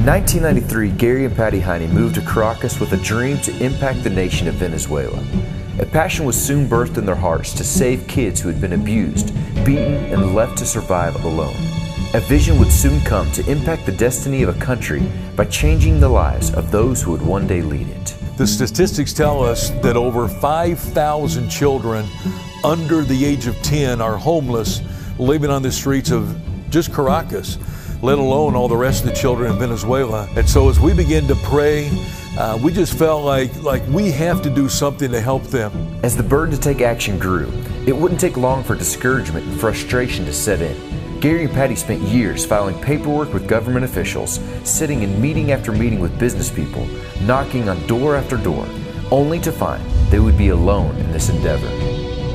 In 1993, Gary and Patty Heine moved to Caracas with a dream to impact the nation of Venezuela. A passion was soon birthed in their hearts to save kids who had been abused, beaten, and left to survive alone. A vision would soon come to impact the destiny of a country by changing the lives of those who would one day lead it. The statistics tell us that over 5,000 children under the age of 10 are homeless, living on the streets of just Caracas, let alone all the rest of the children in Venezuela. And so as we begin to pray, we just felt like we have to do something to help them. As the burden to take action grew, it wouldn't take long for discouragement and frustration to set in. Gary and Patty spent years filing paperwork with government officials, sitting in meeting after meeting with business people, knocking on door after door, only to find they would be alone in this endeavor.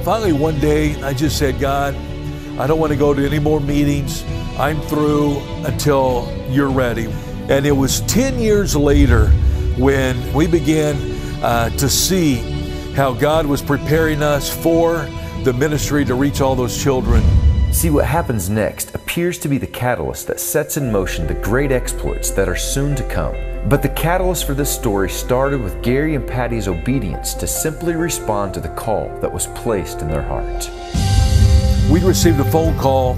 Finally, one day, I just said, God, I don't want to go to any more meetings. I'm through until you're ready. And it was 10 years later when we began to see how God was preparing us for the ministry to reach all those children. See, what happens next appears to be the catalyst that sets in motion the great exploits that are soon to come. But the catalyst for this story started with Gary and Patty's obedience to simply respond to the call that was placed in their heart. We received a phone call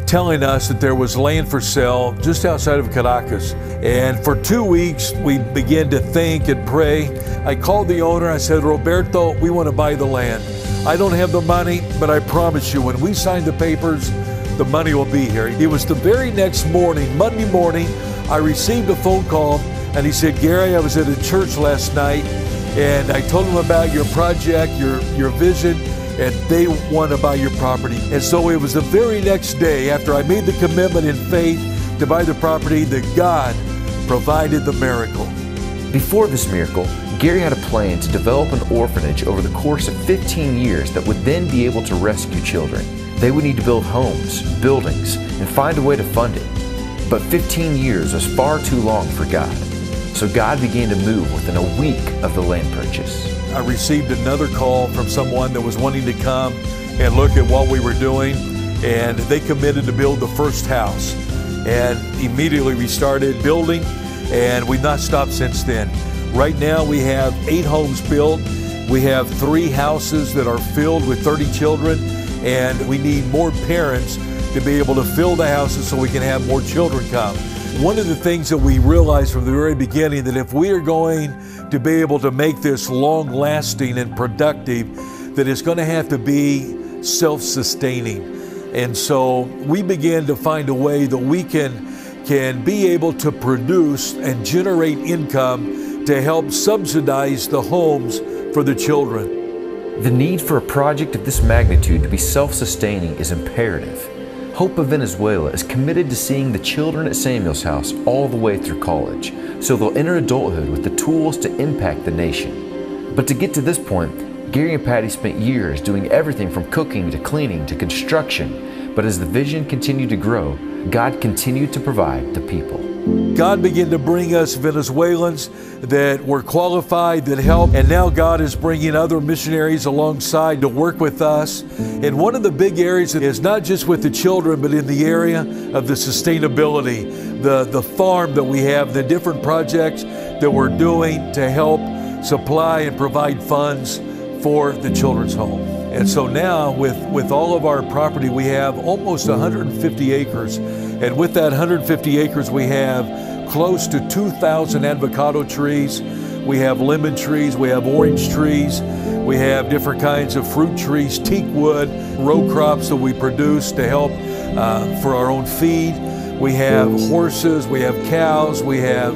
telling us that there was land for sale just outside of Caracas. And for 2 weeks, we began to think and pray. I called the owner. I said, Roberto, we want to buy the land. I don't have the money, but I promise you, when we sign the papers, the money will be here. It was the very next morning, Monday morning, I received a phone call, and he said, Gary, I was at a church last night, and I told them about your project, your vision, and they want to buy your property. And so it was the very next day, after I made the commitment in faith to buy the property, that God provided the miracle. Before this miracle, Gary had a plan to develop an orphanage over the course of 15 years that would then be able to rescue children. They would need to build homes, buildings, and find a way to fund it. But 15 years was far too long for God. So God began to move within a week of the land purchase. I received another call from someone that was wanting to come and look at what we were doing, and they committed to build the first house. And immediately we started building, and we've not stopped since then. Right now we have 8 homes built. We have 3 houses that are filled with 30 children, and we need more parents to be able to fill the houses so we can have more children come. One of the things that we realized from the very beginning, that if we are going to be able to make this long-lasting and productive, that it's going to have to be self-sustaining. And so we began to find a way that we can be able to produce and generate income to help subsidize the homes for the children. The need for a project of this magnitude to be self-sustaining is imperative. Hope of Venezuela is committed to seeing the children at Samuel's house all the way through college, so they'll enter adulthood with the tools to impact the nation. But to get to this point, Gary and Patty spent years doing everything from cooking to cleaning to construction. But as the vision continued to grow, God continued to provide the people. God began to bring us Venezuelans that were qualified, that helped, and now God is bringing other missionaries alongside to work with us. And one of the big areas is not just with the children, but in the area of the sustainability, the farm that we have, the different projects that we're doing to help supply and provide funds for the children's home. And so now with all of our property, we have almost 150 acres. And with that 150 acres, we have close to 2,000 avocado trees. We have lemon trees, we have orange trees, we have different kinds of fruit trees, teak wood, row crops that we produce to help for our own feed. We have horses, we have cows, we have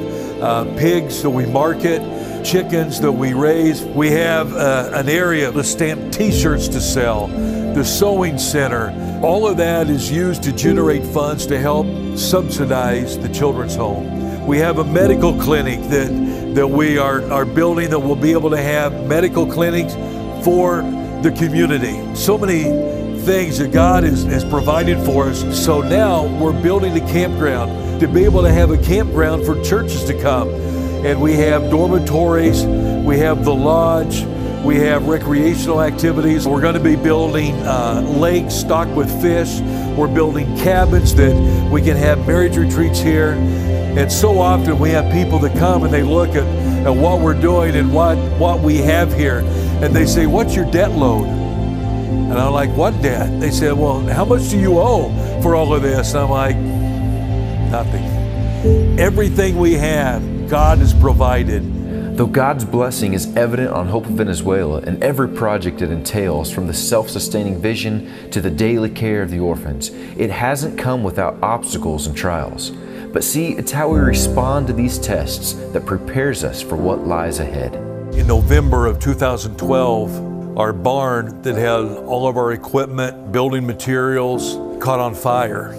pigs that we market, chickens that we raise. We have an area to stamp t-shirts to sell, the sewing center. All of that is used to generate funds to help subsidize the children's home. We have a medical clinic that we are building that will be able to have medical clinics for the community. So many things that God has provided for us. So now we're building a campground to be able to have a campground for churches to come. And we have dormitories, we have the lodge, we have recreational activities. We're going to be building lakes stocked with fish We're building cabins that we can have marriage retreats here. And so often we have people that come and they look at what we're doing and what we have here. And they say, what's your debt load? And I'm like, what debt? They said, well, how much do you owe for all of this? And I'm like, nothing. Everything we have, God has provided. Though God's blessing is evident on Hope of Venezuela in every project it entails, from the self-sustaining vision to the daily care of the orphans, it hasn't come without obstacles and trials. But see, it's how we respond to these tests that prepares us for what lies ahead. In November of 2012, our barn that had all of our equipment, building materials, caught on fire.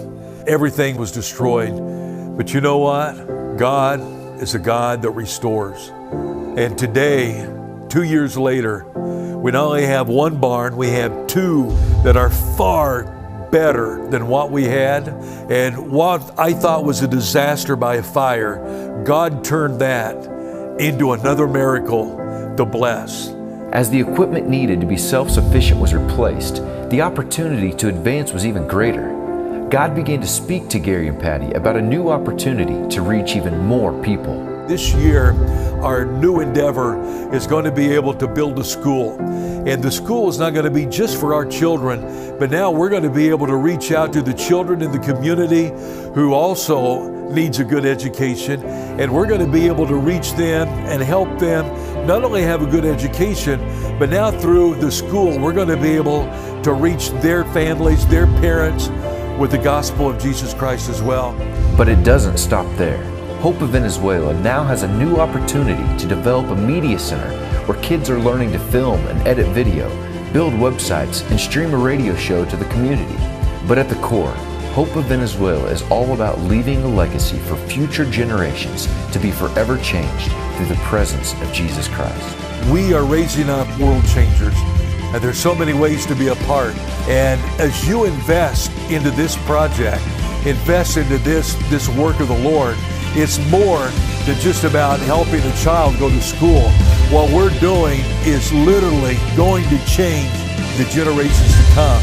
Everything was destroyed. But you know what? God is a God that restores. And today, 2 years later, we not only have one barn, we have two that are far better than what we had. And what I thought was a disaster by a fire, God turned that into another miracle to bless. As the equipment needed to be self-sufficient was replaced, the opportunity to advance was even greater. God began to speak to Gary and Patty about a new opportunity to reach even more people. This year, our new endeavor is going to be able to build a school. And the school is not going to be just for our children, but now we're going to be able to reach out to the children in the community who also needs a good education. And we're going to be able to reach them and help them not only have a good education, but now through the school, we're going to be able to reach their families, their parents, with the gospel of Jesus Christ as well. But it doesn't stop there. Hope of Venezuela now has a new opportunity to develop a media center where kids are learning to film and edit video, build websites, and stream a radio show to the community. But at the core, Hope of Venezuela is all about leaving a legacy for future generations to be forever changed through the presence of Jesus Christ. We are raising up world changers, and there's so many ways to be a part. And as you invest into this project, invest into this work of the Lord, it's more than just about helping a child go to school. What we're doing is literally going to change the generations to come.